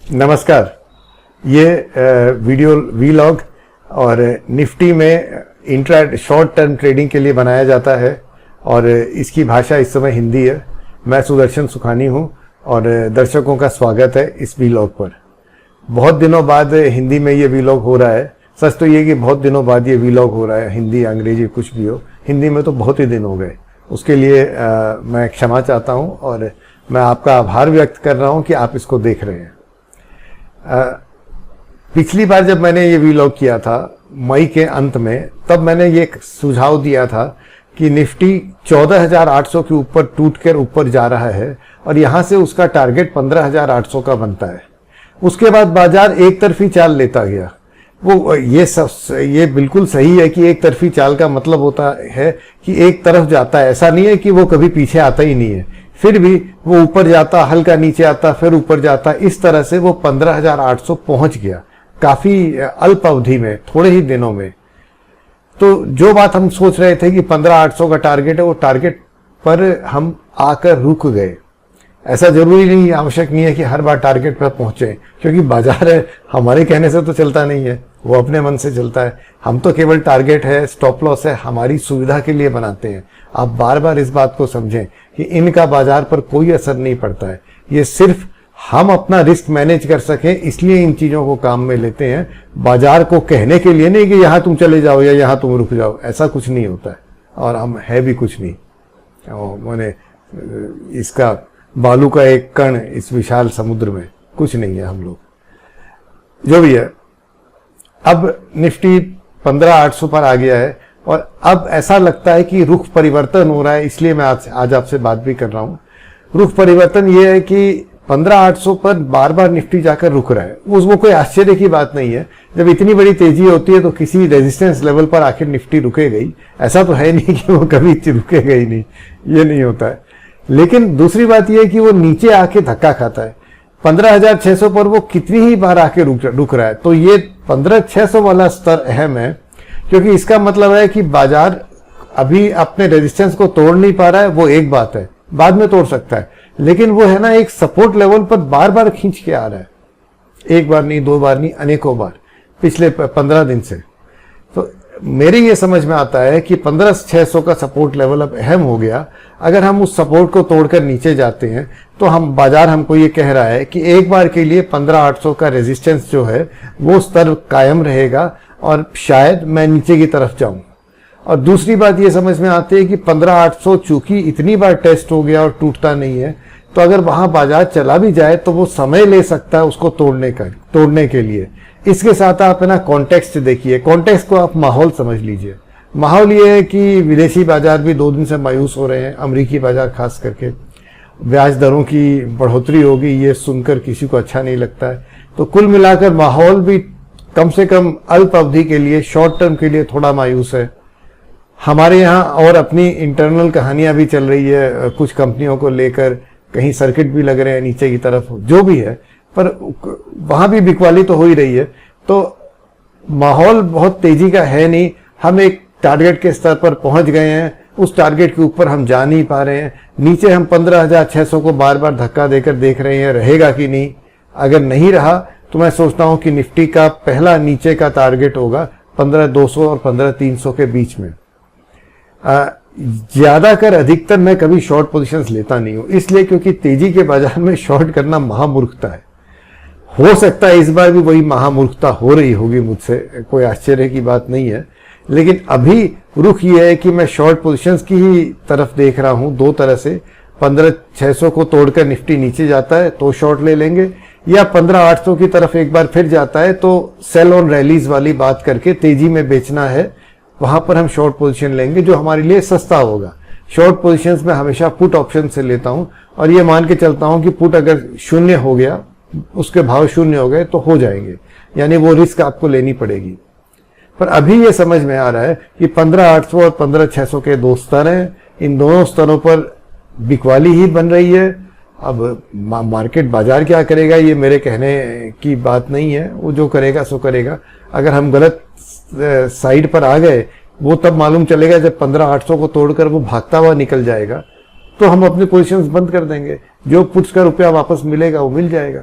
नमस्कार। ये video vlog और निफ्टी में इंट्रा शॉर्ट टर्म ट्रेडिंग के लिए बनाया जाता है और इसकी भाषा इस समय हिंदी है। मैं सुदर्शन सुखानी हूँ और दर्शकों का स्वागत है इस वीलॉग पर। बहुत दिनों बाद हिंदी में ये वीलॉग हो रहा है। सच तो ये कि बहुत दिनों बाद ये वीलॉग हो रहा है, हिंदी अंग्रेजी कुछ भी हो। हिंदी में तो बहुत ही दिन हो गए, उसके लिए मैं क्षमा चाहता हूँ और मैं आपका आभार व्यक्त कर रहा हूँ कि आप इसको देख रहे हैं। पिछली बार जब मैंने ये वीलॉग किया था मई के अंत में, तब मैंने ये सुझाव दिया था कि निफ्टी 14,800 के ऊपर टूटकर ऊपर जा रहा है और यहां से उसका टारगेट 15,800 का बनता है। उसके बाद बाजार एक तरफी चाल लेता गया। वो ये बिल्कुल सही है कि एक तरफी चाल का मतलब होता है कि एक तरफ जाता है, ऐसा नहीं है कि वो कभी पीछे आता ही नहीं है। फिर भी वो ऊपर जाता, हल्का नीचे आता, फिर ऊपर जाता। इस तरह से वो 15,800 पहुंच गया काफी अल्प अवधि में, थोड़े ही दिनों में। तो जो बात हम सोच रहे थे कि 15,800 का टारगेट है, वो टारगेट पर हम आकर रुक गए। ऐसा जरूरी नहीं, आवश्यक नहीं है कि हर बार टारगेट पर पहुंचे, क्योंकि बाजार है हमारे कहने से तो चलता नहीं है, वो अपने मन से चलता है। हम तो केवल टारगेट है, स्टॉप लॉस है, हमारी सुविधा के लिए बनाते हैं। आप बार बार इस बात को समझें कि इनका बाजार पर कोई असर नहीं पड़ता है। ये सिर्फ हम अपना रिस्क मैनेज कर सकें इसलिए इन चीजों को काम में लेते हैं। बाजार को कहने के लिए नहीं कि यहां तुम चले जाओ या यहां तुम रुक जाओ, ऐसा कुछ नहीं होता है और हम है भी कुछ नहीं। मैंने इसका बालू का एक कण इस विशाल समुद्र में कुछ नहीं है हम लोग। जो भी है, अब निफ्टी 15,800 पर आ गया है और अब ऐसा लगता है कि रुख परिवर्तन हो रहा है, इसलिए मैं आज आपसे बात भी कर रहा हूं। रुख परिवर्तन ये है कि 15,800 पर बार बार निफ्टी जाकर रुक रहा है। उसमें कोई आश्चर्य की बात नहीं है। जब इतनी बड़ी तेजी होती है तो किसी रेजिस्टेंस लेवल पर आखिर निफ्टी रुकेगा ही। ऐसा तो है नहीं कि वो कभी रुकेगा ही नहीं, ये नहीं होता है। लेकिन दूसरी बात यह है कि वो नीचे आके धक्का खाता है। 15,600 पर वो कितनी ही बार आके रुक रहा है। तो ये 15,600 वाला स्तर अहम है, क्योंकि इसका मतलब है कि बाजार अभी अपने रेजिस्टेंस को तोड़ नहीं पा रहा है। वो एक बात है, बाद में तोड़ सकता है, लेकिन वो है ना एक सपोर्ट लेवल पर बार बार खींच के आ रहा है। एक बार नहीं, दो बार नहीं, अनेकों बार पिछले 15 दिन से। तो मेरे ये समझ में आता है कि 15,600 का सपोर्ट लेवल अब अहम हो गया। अगर हम उस सपोर्ट को तोड़कर नीचे जाते हैं तो बाजार हमको ये कह रहा है कि एक बार के लिए 15,800 का रेजिस्टेंस जो है वो स्तर कायम रहेगा और शायद मैं नीचे की तरफ जाऊं। और दूसरी बात ये समझ में आती है कि 15,800 चूंकि इतनी बार टेस्ट हो गया और टूटता नहीं है, तो अगर वहां बाजार चला भी जाए तो वो समय ले सकता है उसको तोड़ने के लिए। इसके साथ आप है ना कॉन्टेक्स्ट देखिए, कॉन्टेक्स्ट को आप माहौल समझ लीजिए। माहौल ये है कि विदेशी बाजार भी 2 दिन से मायूस हो रहे हैं, अमेरिकी बाजार खास करके। ब्याज दरों की बढ़ोतरी होगी, ये सुनकर किसी को अच्छा नहीं लगता है। तो कुल मिलाकर माहौल भी कम से कम अल्प अवधि के लिए, शॉर्ट टर्म के लिए थोड़ा मायूस है। हमारे यहाँ और अपनी इंटरनल कहानियां भी चल रही है कुछ कंपनियों को लेकर, कहीं सर्किट भी लग रहे हैं नीचे की तरफ, जो भी है, पर वहां भी बिकवाली तो हो ही रही है। तो माहौल बहुत तेजी का है नहीं। हम एक टारगेट के स्तर पर पहुंच गए हैं, उस टारगेट के ऊपर हम जा नहीं पा रहे हैं। नीचे हम 15,600 को बार बार धक्का देकर देख रहे हैं, रहेगा कि नहीं। अगर नहीं रहा तो मैं सोचता हूं कि निफ्टी का पहला नीचे का टारगेट होगा 15,200 और 15,300 के बीच में। ज्यादातर अधिकतर मैं कभी शॉर्ट पोजीशंस लेता नहीं हूं, इसलिए क्योंकि तेजी के बाजार में शॉर्ट करना महामूर्खता है। हो सकता है इस बार भी वही महामूर्खता हो रही होगी मुझसे, कोई आश्चर्य की बात नहीं है। लेकिन अभी रुख ये है कि मैं शॉर्ट पोजीशंस की ही तरफ देख रहा हूं दो तरह से। 15,600 को तोड़कर निफ्टी नीचे जाता है तो शॉर्ट ले लेंगे, या 15,800 की तरफ एक बार फिर जाता है तो सेल ऑन रैलीज वाली बात करके तेजी में बेचना है, वहां पर हम शॉर्ट पोजीशन लेंगे जो हमारे लिए सस्ता होगा। शॉर्ट पोजीशंस में हमेशा पुट ऑप्शन से लेता हूं और ये मान के चलता हूं कि पुट अगर शून्य हो गया, उसके भाव शून्य हो गए तो हो जाएंगे, यानी वो रिस्क आपको लेनी पड़ेगी। पर अभी ये समझ में आ रहा है कि 15,800 और 15,600 के दो स्तर हैं। इन दोनों स्तरों पर बिकवाली ही बन रही है। अब मार्केट बाजार क्या करेगा ये मेरे कहने की बात नहीं है, वो जो करेगा सो करेगा। अगर हम गलत साइड पर आ गए वो तब मालूम चलेगा जब 15,800 को तोड़कर वो भागता हुआ निकल जाएगा, तो हम अपनी पोजीशंस बंद कर देंगे। जो पुट्स का रुपया वापस मिलेगा वो मिल जाएगा।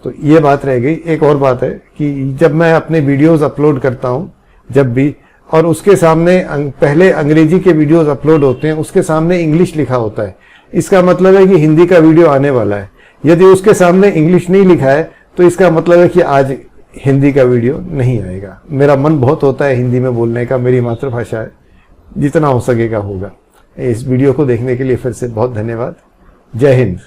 तो ये बात रह गई। एक और बात है कि जब मैं अपने वीडियोस अपलोड करता हूँ जब भी, और उसके सामने पहले अंग्रेजी के वीडियोस अपलोड होते हैं, उसके सामने इंग्लिश लिखा होता है, इसका मतलब है कि हिंदी का वीडियो आने वाला है। यदि उसके सामने इंग्लिश नहीं लिखा है तो इसका मतलब है कि आज हिंदी का वीडियो नहीं आएगा। मेरा मन बहुत होता है हिंदी में बोलने का, मेरी मातृभाषा है, जितना हो सकेगा होगा। इस वीडियो को देखने के लिए फिर से बहुत धन्यवाद। जय हिंद।